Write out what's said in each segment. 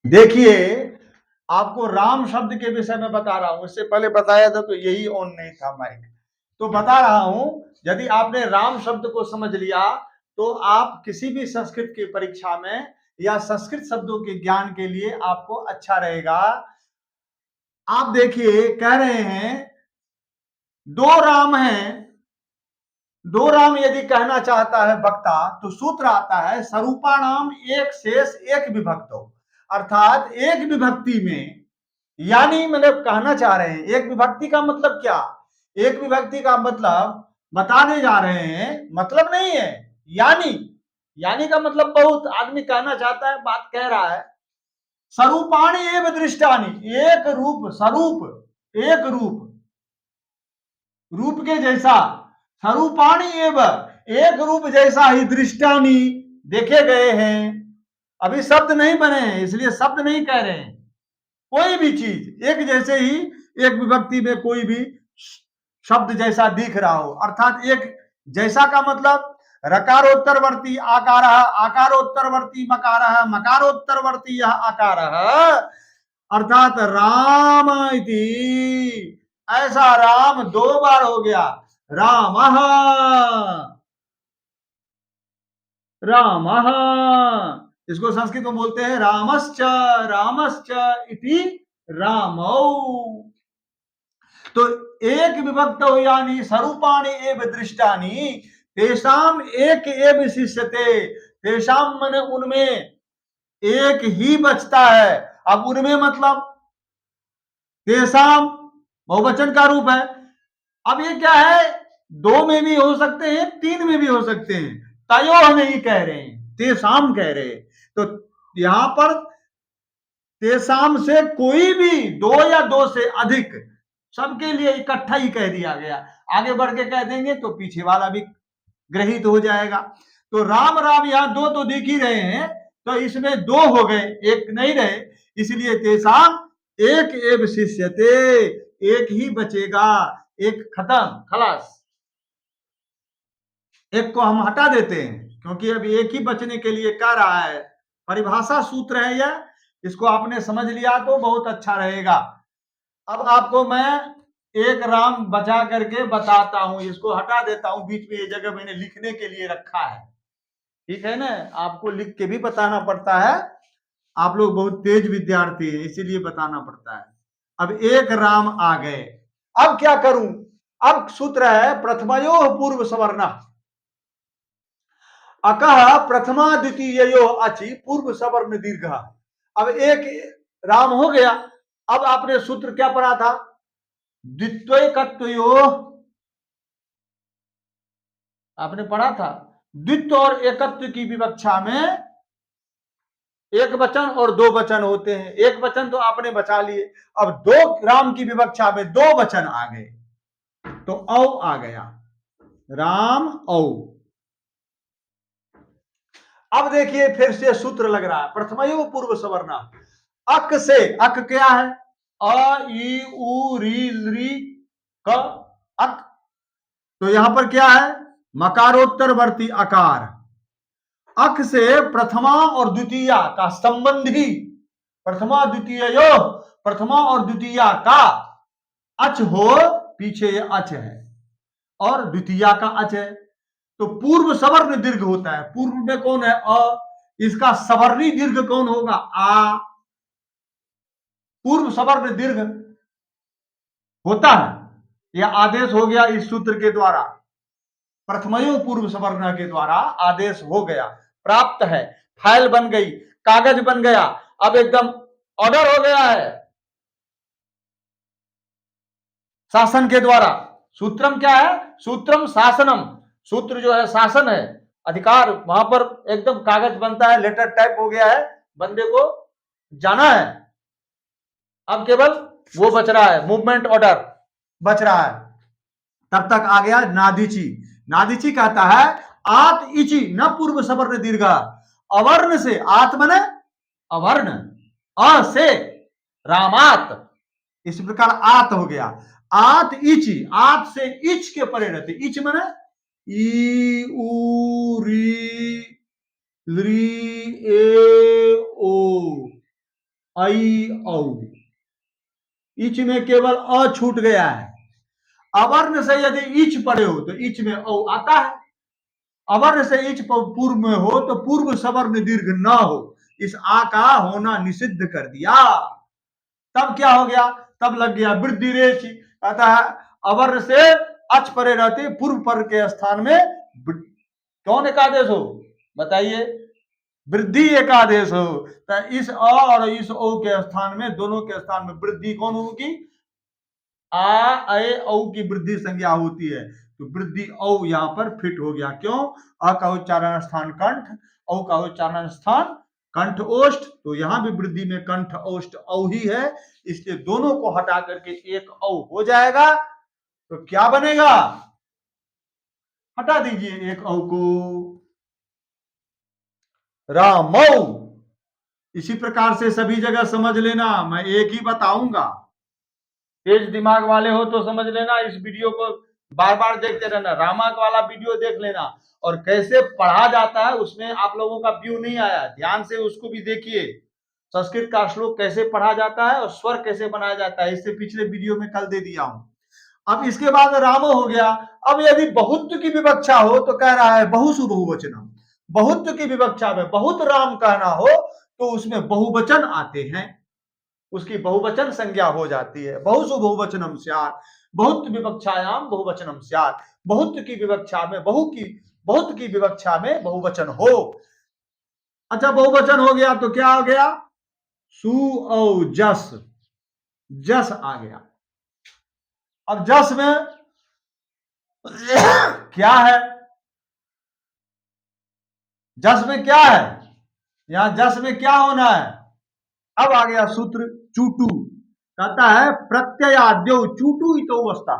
देखिए, आपको राम शब्द के विषय में बता रहा हूं। इससे पहले बताया था तो यही ऑन नहीं था माइक। तो बता रहा हूं, यदि आपने राम शब्द को समझ लिया तो आप किसी भी संस्कृत की परीक्षा में या संस्कृत शब्दों के ज्ञान के लिए आपको अच्छा रहेगा। आप देखिए, कह रहे हैं दो राम हैं। दो राम यदि कहना चाहता है वक्ता तो सूत्र आता है स्वरूपाणाम एक शेष एक विभक्तो। अर्थात एक विभक्ति में, यानी मतलब कहना चाह रहे हैं एक विभक्ति का मतलब क्या, एक विभक्ति का मतलब बताने जा रहे हैं, मतलब नहीं है। यानी यानी का मतलब बहुत आदमी कहना चाहता है, बात कह रहा है। स्वरूपाणी एवं दृष्टानी, एक रूप, स्वरूप एक रूप, रूप के जैसा, स्वरूपाणी एवं एक रूप जैसा ही दृष्टानी देखे गए हैं। अभी शब्द नहीं बने हैं इसलिए शब्द नहीं कह रहे हैं। कोई भी चीज एक जैसे ही, एक विभक्ति में कोई भी शब्द जैसा दिख रहा हो, अर्थात एक जैसा का मतलब रकारोत्तरवर्ती आकार, आकारोत्तरवर्ती मकार, मकारोत्तरवर्ती यह आकार, अर्थात राम इति, ऐसा राम दो बार हो गया। राम राम, इसको संस्कृत में बोलते हैं रामश्च, रामश्च इति रामौ। तो एक विभक्त यानी स्वरूपाणि एव दृष्टानि तेषाम एक एव शिष्यते। तेषाम माने उनमें एक ही बचता है। अब उनमें मतलब तेषाम बहुवचन का रूप है। अब ये क्या है, दो में भी हो सकते हैं, तीन में भी हो सकते हैं। तयो नहीं कह रहे हैं, तेषाम कह रहे हैं। तो यहां पर तेषाम से कोई भी दो या दो से अधिक, सबके लिए इकट्ठा ही कह दिया गया। आगे बढ़ के कह देंगे तो पीछे वाला भी ग्रहित हो जाएगा। तो राम राम यहां दो तो दिख ही रहे हैं, तो इसमें दो हो गए, एक नहीं रहे, इसलिए तेषाम एक एव शिष्यते, एक ही बचेगा, एक खत्म, खलास। एक को हम हटा देते हैं क्योंकि अब एक ही बचने के लिए कह रहा है। परिभाषा सूत्र है यह, इसको आपने समझ लिया तो बहुत अच्छा रहेगा। अब आपको मैं एक राम बचा करके बताता हूं, इसको हटा देता हूं, बीच में ये जगह मैंने लिखने के लिए रखा है, ठीक है ना। आपको लिख के भी बताना पड़ता है, आप लोग बहुत तेज विद्यार्थी हैं इसीलिए बताना पड़ता है। अब एक राम आ गए, अब क्या करूं। अब सूत्र है प्रथमयो पूर्व सवर्ण, अकः प्रथमा द्वितीयो अचि पूर्व सवर्ण दीर्घ। अब एक राम हो गया। अब आपने सूत्र क्या पढ़ा था, द्वित्वैकत्वयो, आपने पढ़ा था द्वित्व और एकत्व की विवक्षा में एक वचन और दो वचन होते हैं। एक वचन तो आपने बचा लिए, अब दो राम की विवक्षा में दो वचन आ गए तो औ आ गया, राम औ। अब देखिए फिर से सूत्र लग रहा है प्रथमयो पूर्व सवर्ण, अक से, अक क्या है, अ ई उ री री क, अक। तो यहां पर क्या है, मकारोत्तरवर्ती आकार। अक से प्रथमा और द्वितीया का संबंधी, प्रथमा द्वितीय, प्रथमा और द्वितीया का अच हो, पीछे ये अच है और द्वितीया का अच है, तो पूर्व सवर्ण दीर्घ होता है। पूर्व में कौन है, अ, इसका सवर्णी दीर्घ कौन होगा, आ। पूर्व सवर्ण दीर्घ होता है, यह आदेश हो गया इस सूत्र के द्वारा, प्रथमयो पूर्व सवर्ण के द्वारा आदेश हो गया, प्राप्त है, फाइल बन गई, कागज बन गया, अब एकदम ऑर्डर हो गया है शासन के द्वारा। सूत्रम क्या है, सूत्रम शासनम, सूत्र जो है शासन है, अधिकार, वहां पर एकदम कागज बनता है, लेटर टाइप हो गया है, बंदे को जाना है। अब केवल वो बच रहा है, मूवमेंट ऑर्डर बच रहा है। तब तक आ गया नादिची। नादिची कहता है आत इची न पूर्व सवर्ण दीर्घ, अवर्ण से, आत मने अवर्ण, अ से रामात, इस प्रकार आत हो गया। आत इची, आत से इच के परे रहते, इच मने ई उ री ली ए ओ, ऐ औ, इच में केवल अ छूट गया है। अवर्ण से यदि इच पढ़े हो तो इच में औ आता है। अवर्ण से इच पूर्व में हो तो पूर्व सवर्ण दीर्घ न हो, इस आ का होना निषिद्ध कर दिया। तब क्या हो गया, तब लग गया वृद्धि रेश। कहता है अवर्ण से अच परे रहते पूर्व पर के स्थान में कौन एकादेश हो, बताइए, वृद्धि एकादेश हो। तो इस अ और इस ओ के स्थान में, दोनों के स्थान में वृद्धि कौन होगी, आ ए औ की वृद्धि संज्ञा होती है। तो वृद्धि औ यहां पर फिट हो गया। क्यों, अ का उच्चारण स्थान कंठ, औ का उच्चारण स्थान कंठ ओष्ठ, तो यहां भी वृद्धि में कंठ ओष्ठ औ ही है, इसलिए दोनों को हटा करके एक औ हो जाएगा। तो क्या बनेगा, हटा दीजिए एक औ को, रामौ। इसी प्रकार से सभी जगह समझ लेना, मैं एक ही बताऊंगा। तेज दिमाग वाले हो तो समझ लेना, इस वीडियो को बार बार देखते रहना, रामायण वाला वीडियो देख लेना, और कैसे पढ़ा जाता है उसमें आप लोगों का व्यू नहीं आया, ध्यान से उसको भी देखिए। संस्कृत का श्लोक कैसे पढ़ा जाता है और स्वर कैसे बनाया जाता है, इससे पिछले वीडियो में कल दे दिया हूं। अब इसके बाद रामो हो गया। अब यदि बहुत्व की विवक्षा हो तो कह रहा है बहुसु बहुवचनम, बहुत्व की विवक्षा में बहुत राम कहना हो तो उसमें बहुवचन आते हैं, उसकी बहुवचन संज्ञा हो जाती है। बहुसु बहुवचनम स्यात्, बहुत विवक्षायाम बहुवचनम स्यात्, बहुत की विवक्षा में बहुत की विवक्षा में बहुवचन हो। अच्छा, बहुवचन हो गया तो क्या हो गया, सु औ जस, जस आ गया। अब जस में क्या है, जस में क्या है, यहां जस में क्या होना है। अब आ गया सूत्र चूटू, कहता है प्रत्ययाद्यो चूटू इतो अवस्था,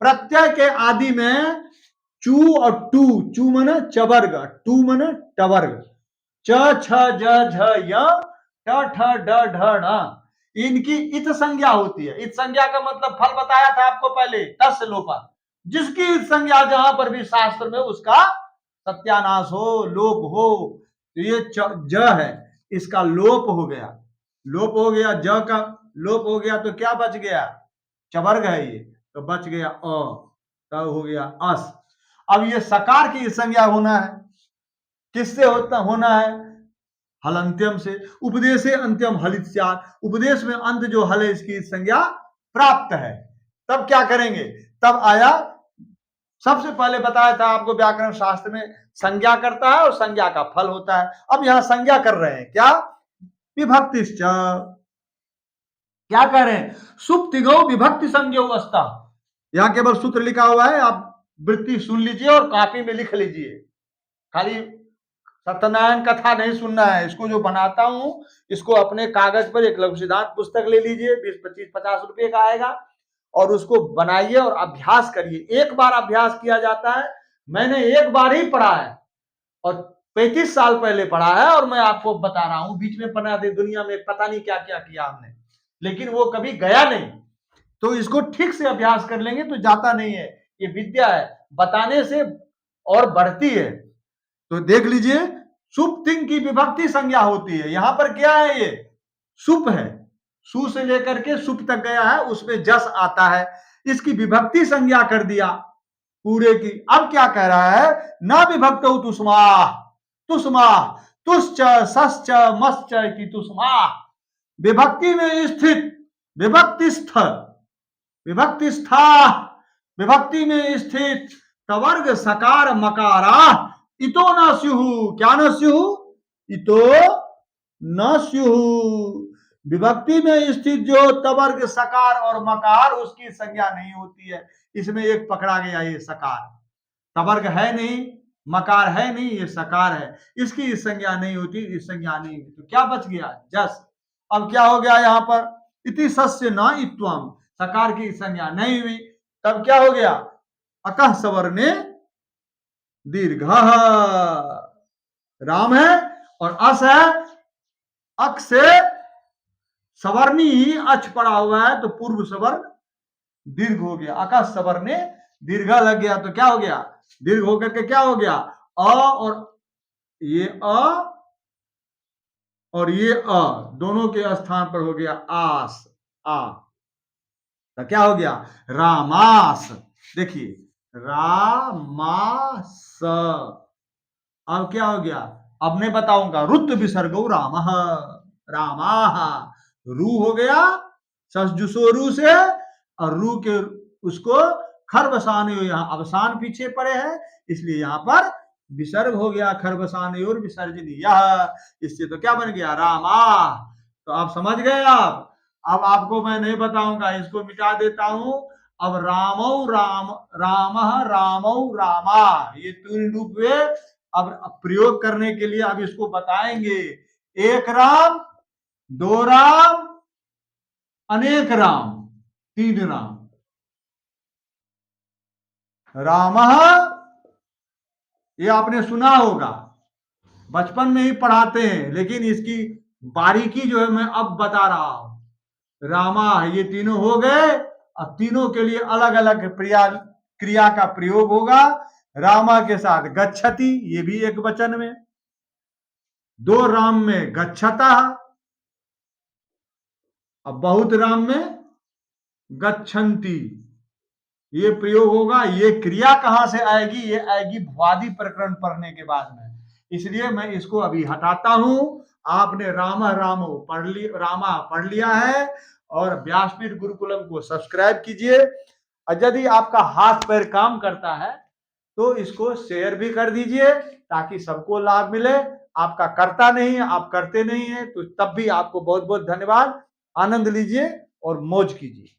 प्रत्यय के आदि में चू और टू, चू मन चवर्ग, टू मन टवर्ग, च छ ज झ य ट ठ ड ढ ण, इनकी इत संज्ञा होती है। इत संज्ञा का मतलब फल बताया था आपको पहले, तस् लोपा, जिसकी इत संज्ञा जहां पर भी शास्त्र में उसका सत्यानाश हो, लोप हो। तो ये ज है, इसका लोप हो गया, लोप हो गया, ज का लोप हो गया तो क्या बच गया, चवर्ग है ये, तो बच गया अ, तब हो गया अस। अब ये सकार की संज्ञा होना है, किससे होना है, हलंत्यम से, उपदेशे अंत्यम हलित स्यात्, उपदेश में अंत जो हल है इसकी संज्ञा प्राप्त है। तब क्या करेंगे, तब आया, सबसे पहले बताया था आपको व्याकरण शास्त्र में संज्ञा करता है और संज्ञा का फल होता है। अब यहां संज्ञा कर रहे हैं क्या, विभक्तिश्च, क्या कह रहे हैं, सुप्तिगो विभक्ति संज्ञो अवस्था। यहां केवल सूत्र लिखा हुआ है, आप वृत्ति सुन लीजिए और कॉपी में लिख लीजिए, खाली सत्यनारायण कथा नहीं सुनना है। इसको जो बनाता हूं, इसको अपने कागज पर एक लघु सिद्धांत पुस्तक ले लीजिए, 20-25-50 रुपए का आएगा, और उसको बनाइए और अभ्यास करिए। एक बार अभ्यास किया जाता है, मैंने एक बार ही पढ़ा है और 35 साल पहले पढ़ा है, और मैं आपको बता रहा हूं, बीच में बना दे दुनिया में पता नहीं क्या क्या किया हमने, लेकिन वो कभी गया नहीं। तो इसको ठीक से अभ्यास कर लेंगे तो जाता नहीं है, ये विद्या है, बताने से और बढ़ती है। तो देख लीजिए, सुप तिंग की विभक्ति संज्ञा होती है। यहां पर क्या है, ये सुप है, सु से लेकर के सुप तक गया है, उसमें जस आता है, इसकी विभक्ति संज्ञा कर दिया पूरे की। अब क्या कह रहा है, न विभक्त तुष्मा, तुष्मा तुश्च सश्च मश्च की तुष्मा, विभक्ति में स्थित, विभक्तिस्थ, विभक्तिस्था, विभक्ति में स्थित तवर्ग सकार मकारा इतो न स्युः, क्या न स्युः, इतो न स्युः, विभक्ति में स्थित जो तवर्ग सकार और मकार, उसकी संज्ञा नहीं होती है। इसमें एक पकड़ा गया, ये सकार, तवर्ग है नहीं, मकार है नहीं, ये सकार है, इसकी संज्ञा नहीं होती, इस संज्ञा नहीं होती। तो क्या बच गया, जस। अब क्या हो गया यहां पर, इति सस्य न इत्वम, सकार की संज्ञा नहीं हुई, तब क्या हो गया, अकः सवर्णे दीर्घ, राम है और अस है, अक से सवर्णी ही अच पड़ा हुआ है, तो पूर्व सवर्ण दीर्घ हो गया, अकः सवर्णे दीर्घ लग गया, तो क्या हो गया, दीर्घ होकर के क्या हो गया, अ, और ये अ और ये अ दोनों के स्थान पर हो गया आस, आ, तो क्या हो गया रामास। देखिए रामास, अब क्या हो गया, अब मैं बताऊंगा रुद्र विसर्गो राम, रामाह, रू हो गया ससजुसोरू से, और रू के उसको खरबसाने यहाँ अवसान पीछे पड़े हैं, इसलिए यहाँ पर विसर्ग हो गया खरबसाने और विसर्जनी यह, इससे तो क्या बन गया रामा। तो आप समझ गए। आप अब आपको मैं नहीं बताऊंगा, इसको मिटा देता हूं। अब रामौ राम, राम रामौ रामा, ये तीन रूप हुए। अब प्रयोग करने के लिए अब इसको बताएंगे, एक राम, दो राम, अनेक राम, तीन राम। राम, ये आपने सुना होगा, बचपन में ही पढ़ाते हैं, लेकिन इसकी बारीकी जो है मैं अब बता रहा हूं। रामा, ये तीनों हो गए। अब तीनों के लिए अलग अलग क्रिया का प्रयोग होगा। रामा के साथ गच्छति, ये भी एक वचन में। दो राम में गच्छता, अब बहुत राम में गच्छन्ति, ये प्रयोग होगा। ये क्रिया कहां से आएगी, ये आएगी भ्वादि प्रकरण पढ़ने के बाद में, इसलिए मैं इसको अभी हटाता हूं। आपने रामा रामो पढ़ लिया, रामा पढ़ लिया है, और व्यासपीठ गुरुकुलम को सब्सक्राइब कीजिए, और यदि आपका हाथ पैर काम करता है तो इसको शेयर भी कर दीजिए, ताकि सबको लाभ मिले। आपका करता नहीं है, आप करते नहीं है, तो तब भी आपको बहुत बहुत धन्यवाद। आनंद लीजिए और मौज कीजिए।